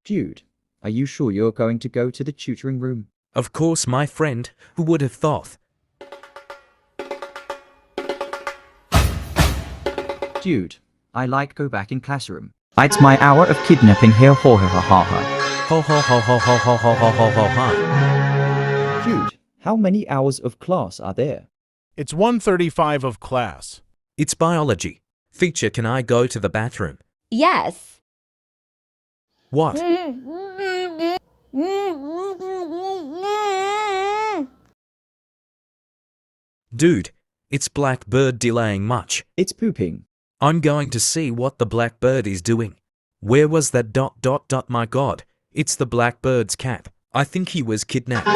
Jude, are you sure you're going to go to the tutoring room? Of course, my friend. Who would have thought? Jude, I like go back in classroom. It's my hour of kidnapping here, ho ho ho ho ho. Ho ho ho ho ho ho ho ho ho ho ho. Jude, how many hours of class are there? It's 1:35 of class. It's biology. Teacher, can I go to the bathroom? Yes. What? Dude, it's Blackbird delaying much. It's pooping. I'm going to see what the Blackbird is doing. Where was that ... My God, it's the Blackbird's cat. I think he was kidnapped.